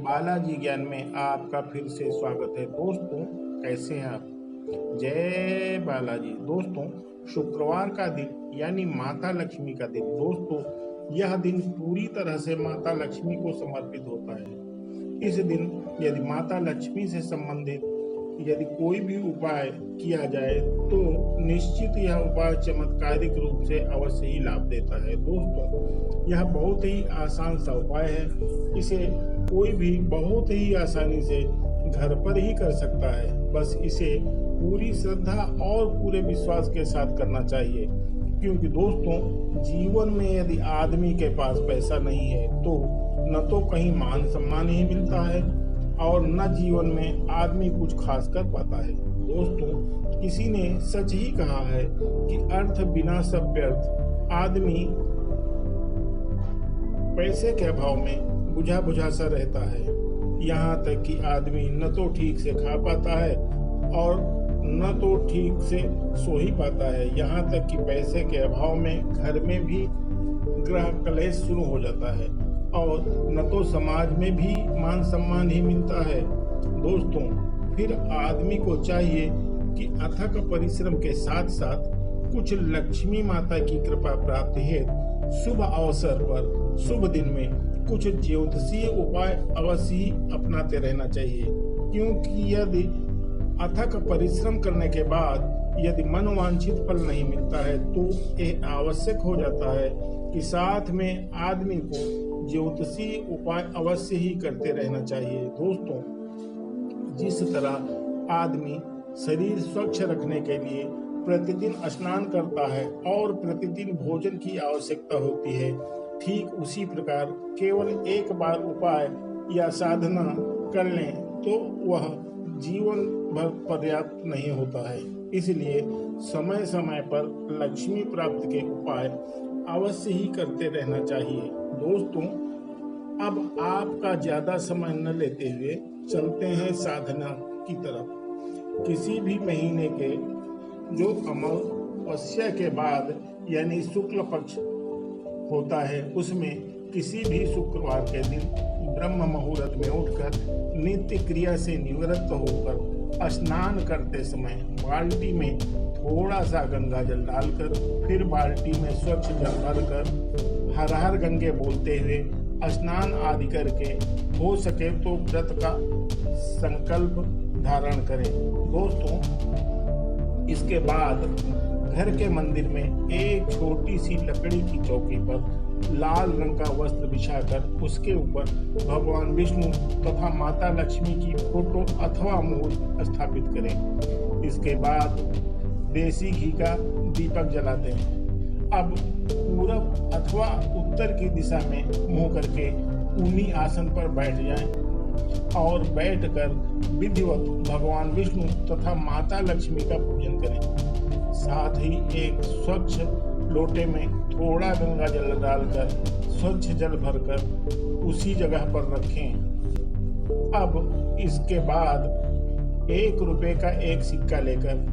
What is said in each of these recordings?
बालाजी ज्ञान में आपका फिर से स्वागत है। दोस्तों, कैसे हैं आप? जय बालाजी। दोस्तों, शुक्रवार का दिन यानी माता लक्ष्मी का दिन। दोस्तों, यह दिन पूरी तरह से माता लक्ष्मी को समर्पित होता है। इस दिन यदि माता लक्ष्मी से संबंधित यदि कोई भी उपाय किया जाए तो निश्चित यह उपाय चमत्कारिक रूप से अवश्य ही लाभ देता है। दोस्तों, यह बहुत ही आसान सा उपाय है। इसे कोई भी बहुत ही आसानी से घर पर ही कर सकता है। बस इसे पूरी श्रद्धा और पूरे विश्वास के साथ करना चाहिए, क्योंकि दोस्तों, जीवन में यदि आदमी के पास पैसा नहीं है तो न तो कहीं मान सम्मान ही मिलता है और न जीवन में आदमी कुछ खास कर पाता है। दोस्तों, किसी ने सच ही कहा है कि अर्थ बिना सब व्यर्थ। आदमी पैसे के अभाव में बुझा बुझा सा रहता है। यहाँ तक कि आदमी न तो ठीक से खा पाता है और न तो ठीक से सो ही पाता है। यहाँ तक कि पैसे के अभाव में घर में भी गृह कलेश शुरू हो जाता है और न तो समाज में भी मान सम्मान ही मिलता है। दोस्तों, फिर आदमी को चाहिए कि अथक परिश्रम के साथ साथ कुछ लक्ष्मी माता की कृपा प्राप्ति हेतु शुभ अवसर पर शुभ दिन में कुछ ज्योतिषीय उपाय अवश्य ही अपनाते रहना चाहिए, क्योंकि यदि अथक परिश्रम करने के बाद यदि मनोवांछित फल नहीं मिलता है तो यह आवश्यक हो जाता है कि साथ में आदमी को ज्योतिषीय उपाय अवश्य ही करते रहना चाहिए। दोस्तों, जिस तरह आदमी शरीर स्वच्छ रखने के लिए प्रतिदिन स्नान करता है और प्रतिदिन भोजन की आवश्यकता होती है, ठीक उसी प्रकार केवल एक बार उपाय या साधना कर लें तो वह जीवन भर पर्याप्त नहीं होता है। इसलिए समय समय पर लक्ष्मी प्राप्ति के उपाय अवश्य ही करते रहना चाहिए। दोस्तों, अब आपका ज्यादा समय न लेते हुए चलते हैं साधना की तरफ। किसी भी महीने के जो अमावस्या के बाद यानी शुक्ल पक्ष होता है, उसमें किसी भी शुक्रवार के दिन ब्रह्म मुहूर्त में उठकर नित्य क्रिया से निवृत्त होकर स्नान करते समय बाल्टी में थोड़ा सा गंगा जल डालकर फिर बाल्टी में स्वच्छ जल भरकर हर हर गंगे बोलते हुए स्नान आदि करके हो सके तो व्रत का संकल्प धारण करें। दोस्तों, इसके बाद घर के मंदिर में एक छोटी सी लकड़ी की चौकी पर लाल रंग का वस्त्र बिछाकर उसके ऊपर भगवान विष्णु तथा माता लक्ष्मी की फोटो अथवा मूर्ति स्थापित करें। इसके बाद देसी घी का दीपक जलाते हैं। अब पूरब अथवा उत्तर की दिशा में मुंह करके ऊनी आसन पर बैठ जाएं और बैठकर विधिवत भगवान विष्णु तथा माता लक्ष्मी का पूजन करें। साथ ही एक स्वच्छ लोटे में थोड़ा गंगा जल डालकर स्वच्छ जल भरकर उसी जगह पर रखें। अब इसके बाद 1 रुपए का एक सिक्का लेकर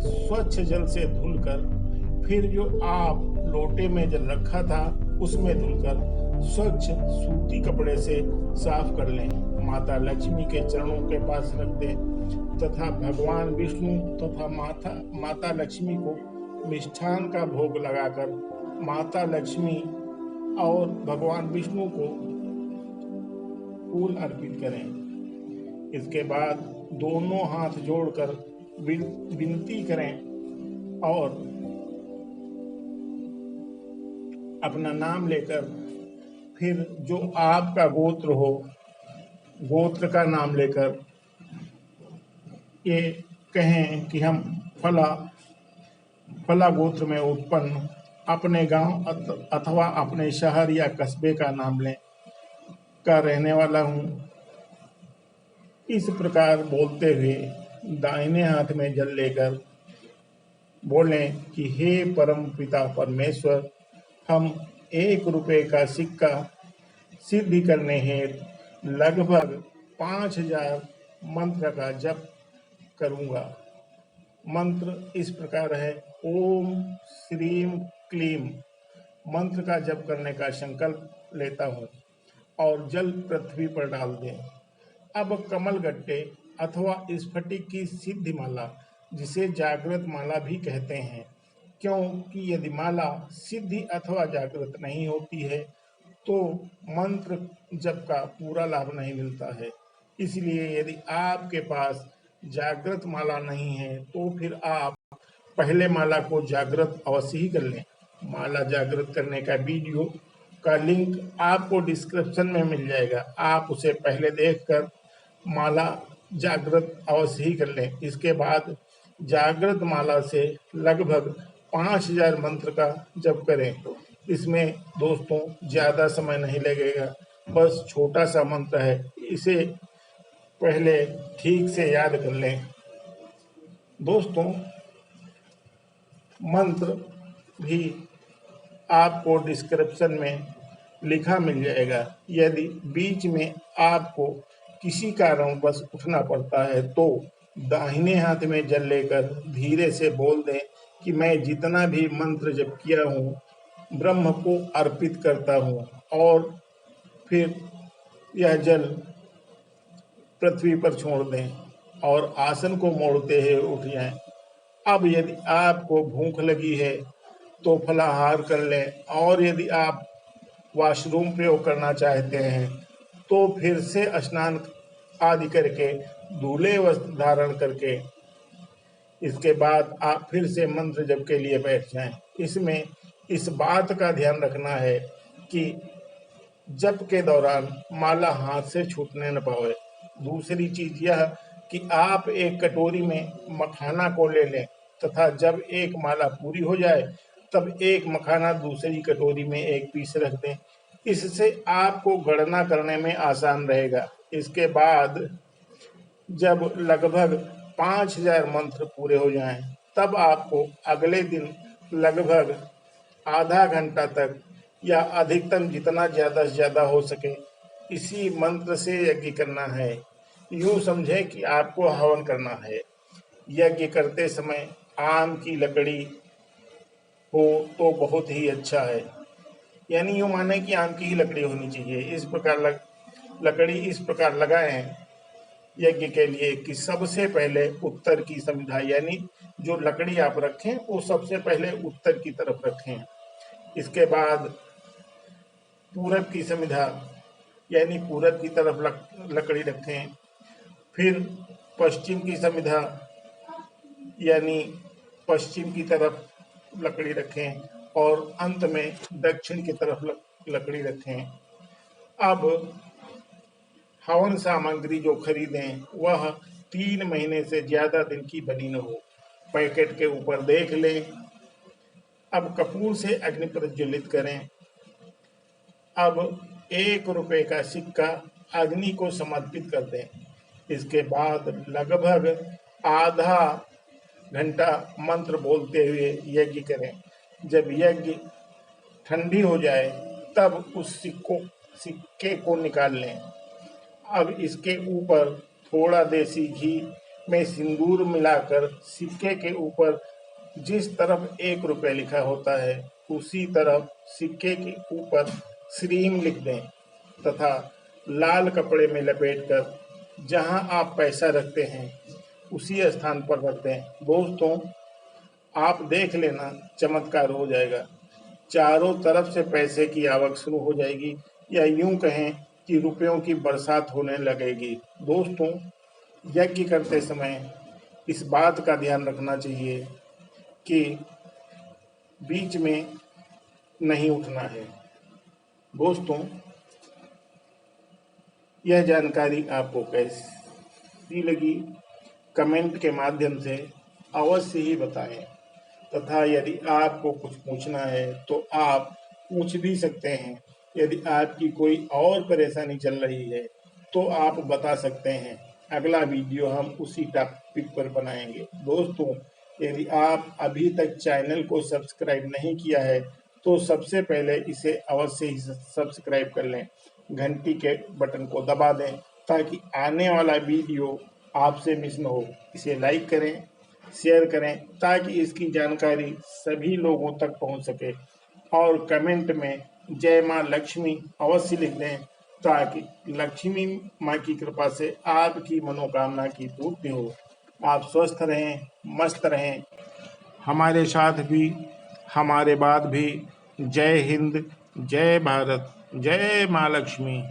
स्वच्छ जल से धुलकर फिर जो आप लोटे में जल रखा था उसमें धुलकर स्वच्छ सूती कपड़े से साफ कर लें। माता लक्ष्मी के चरणों के पास रख दें तथा भगवान विष्णु तथा माता लक्ष्मी को मिष्ठान का भोग लगाकर माता लक्ष्मी और भगवान विष्णु को फूल अर्पित करें। इसके बाद दोनों हाथ जोड़कर विनती करें और अपना नाम लेकर फिर जो आपका गोत्र हो गोत्र का नाम लेकर ये कहें कि हम फला गोत्र में उत्पन्न अपने गांव अथवा अपने शहर या कस्बे का नाम लें का रहने वाला हूँ। इस प्रकार बोलते हुए दाहिने हाथ में जल लेकर बोलें कि हे परम पिता परमेश्वर, हम 1 रुपए का सिक्का सिद्धि करने हेतु लगभग 5000 मंत्र का जप करूंगा। मंत्र इस प्रकार है: ओम श्रीम क्लीम। मंत्र का जप करने का संकल्प लेता हूँ और जल पृथ्वी पर डाल दें। अब कमल गट्टे अथवा स्फटिक की सिद्धि माला, जिसे जागृत माला भी कहते हैं, क्योंकि यदि माला सिद्धि अथवा जागृत नहीं होती है तो मंत्र जप का पूरा लाभ नहीं मिलता है। इसलिए यदि आपके पास जागृत माला नहीं है तो फिर आप पहले माला को जागृत अवश्य ही कर लें। माला जागृत करने का वीडियो का लिंक आपको डिस्क्रिप्शन में मिल जाएगा। आप उसे पहले देखकर माला जागृत अवश्य ही कर लें। इसके बाद जागृत माला से लगभग 5000 मंत्र का जप करें। इसमें दोस्तों ज़्यादा समय नहीं लगेगा, बस छोटा सा मंत्र है, इसे पहले ठीक से याद कर लें। दोस्तों मंत्र भी आपको डिस्क्रिप्शन में लिखा मिल जाएगा। यदि बीच में आपको किसी कारणवश उठना पड़ता है तो दाहिने हाथ में जल लेकर धीरे से बोल दें कि मैं जितना भी मंत्र जप किया हूँ ब्रह्म को अर्पित करता हूँ, और फिर यह जल पृथ्वी पर छोड़ दें और आसन को मोड़ते हुए उठ जाएं। अब यदि आपको भूख लगी है तो फलाहार कर लें, और यदि आप वॉशरूम प्रयोग करना चाहते हैं तो फिर से स्नान आदि करके धुले वस्त्र धारण करके इसके बाद आप फिर से मंत्र जप के लिए बैठ जाएं। इसमें इस बात का ध्यान रखना है कि जप के दौरान माला हाथ से छूटने न पाए। दूसरी चीज यह कि आप एक कटोरी में मखाना को ले लें तथा जब एक माला पूरी हो जाए तब एक मखाना दूसरी कटोरी में एक पीस रख दें। इससे आपको गणना करने में आसान रहेगा। इसके बाद जब लगभग 5000 मंत्र पूरे हो जाएं, तब आपको अगले दिन लगभग आधा घंटा तक या अधिकतम जितना ज़्यादा से ज़्यादा हो सके इसी मंत्र से यज्ञ करना है। यूँ समझें कि आपको हवन करना है। यज्ञ करते समय आम की लकड़ी हो तो बहुत ही अच्छा है, यानी यूँ माने कि आम की ही लकड़ी होनी चाहिए। इस प्रकार लकड़ी इस प्रकार लगाएं यज्ञ के लिए कि सबसे पहले उत्तर की समिधा, यानी जो लकड़ी आप रखें वो सबसे पहले उत्तर की तरफ रखें। इसके बाद पूरब की समिधा यानी पूरब की तरफ लकड़ी रखें। फिर पश्चिम की समिधा यानी पश्चिम की तरफ लकड़ी रखें, और अंत में दक्षिण की तरफ लकड़ी रखें। अब हवन सामग्री जो खरीदें वह 3 महीने से ज्यादा दिन की बनी न हो। पैकेट के ऊपर देख लें। अब कपूर से अग्नि प्रज्वलित करें। अब 1 रुपए का सिक्का अग्नि को समर्पित कर दें। इसके बाद लगभग आधा घंटा मंत्र बोलते हुए यज्ञ करें। जब यज्ञ ठंडी हो जाए तब उस सिक्के को निकाल लें। अब इसके ऊपर थोड़ा देसी घी में सिंदूर मिलाकर सिक्के के ऊपर जिस तरफ 1 रुपये लिखा होता है उसी तरफ सिक्के के ऊपर श्रीम लिख दें तथा लाल कपड़े में लपेटकर जहां आप पैसा रखते हैं उसी स्थान पर रख दें। दोस्तों आप देख लेना, चमत्कार हो जाएगा। चारों तरफ से पैसे की आवक शुरू हो जाएगी, या यूं कहें कि रुपयों की बरसात होने लगेगी। दोस्तों यज्ञ करते समय इस बात का ध्यान रखना चाहिए कि बीच में नहीं उठना है। दोस्तों यह जानकारी आपको कैसी लगी कमेंट के माध्यम से अवश्य ही बताएं, तथा यदि आपको कुछ पूछना है तो आप पूछ भी सकते हैं। यदि आपकी कोई और परेशानी चल रही है तो आप बता सकते हैं। अगला वीडियो हम उसी टॉपिक पर बनाएंगे। दोस्तों यदि आप अभी तक चैनल को सब्सक्राइब नहीं किया है तो सबसे पहले इसे अवश्य ही सब्सक्राइब कर लें, घंटी के बटन को दबा दें ताकि आने वाला वीडियो आपसे मिस न हो। इसे लाइक करें, शेयर करें ताकि इसकी जानकारी सभी लोगों तक पहुंच सके, और कमेंट में जय मां लक्ष्मी अवश्य लिख दें ताकि लक्ष्मी माँ की कृपा से आपकी मनोकामना की पूर्ति हो। आप स्वस्थ रहें, मस्त रहें। हमारे साथ भी, हमारे बाद भी। जय हिंद, जय भारत, जय माँ लक्ष्मी।